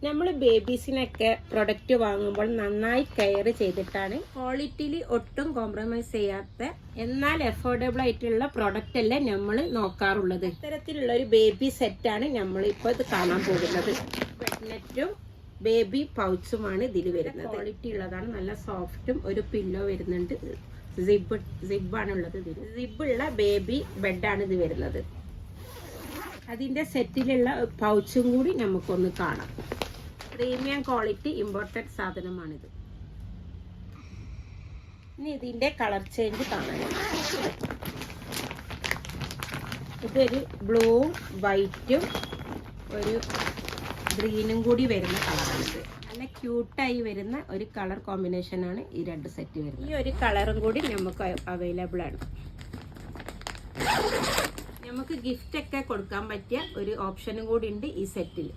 നമ്മൾ ബേബീസിനൊക്കെ പ്രൊഡക്റ്റ് വാങ്ങുമ്പോൾ നന്നായി കെയർ ചെയ്തിട്ടാണ് ക്വാളിറ്റിയിൽ ഒട്ടും കോംപ്രമൈസ് ചെയ്യാത്ത എന്നാൽ അഫോർഡബിൾ ആയിട്ടുള്ള പ്രൊഡക്റ്റ് അല്ലേ നമ്മൾ നോക്കാറുള്ളത്. ഇത്തരത്തിലുള്ള ഒരു ബേബി സെറ്റാണ് നമ്മൾ ഇപ്പോൾ ഇത് കാണാൻ പോകുന്നത്. ബെഡ്നെറ്റും ബേബി പൗച്ചുമാണ് ഇതിൽ വരുന്നത്. ക്വാളിറ്റി ഉള്ളതാണ്, നല്ല സോഫ്റ്റും ഒരു പില്ലോ വരുന്നുണ്ട്. സിബാണുള്ളത്. ഇതിൽ സിബുള്ള ബേബി ബെഡാണ് ഇത് വരുന്നത്. അതിൻ്റെ സെറ്റിലുള്ള പൗച്ചും കൂടി നമുക്കൊന്ന് കാണാം. പ്രീമിയം ക്വാളിറ്റി ഇമ്പോർട്ടഡ് സാധനമാണിത്. ഇനി ഇതിൻ്റെ കളർ ചേഞ്ച് കാണാൻ. ഇതൊരു ബ്ലൂവും വൈറ്റും ഒരു ഗ്രീനും കൂടി വരുന്ന കളറാണിത്. നല്ല ക്യൂട്ടായി വരുന്ന ഒരു കളർ കോമ്പിനേഷനാണ് ഈ രണ്ട് സെറ്റ് വരുന്നത്. ഈ ഒരു കളറും കൂടി നമുക്ക് അവൈലബിൾ ആണ്. നമുക്ക് ഗിഫ്റ്റ് ഒക്കെ കൊടുക്കാൻ പറ്റിയ ഒരു ഓപ്ഷനും കൂടി ഉണ്ട് ഈ സെറ്റിൽ.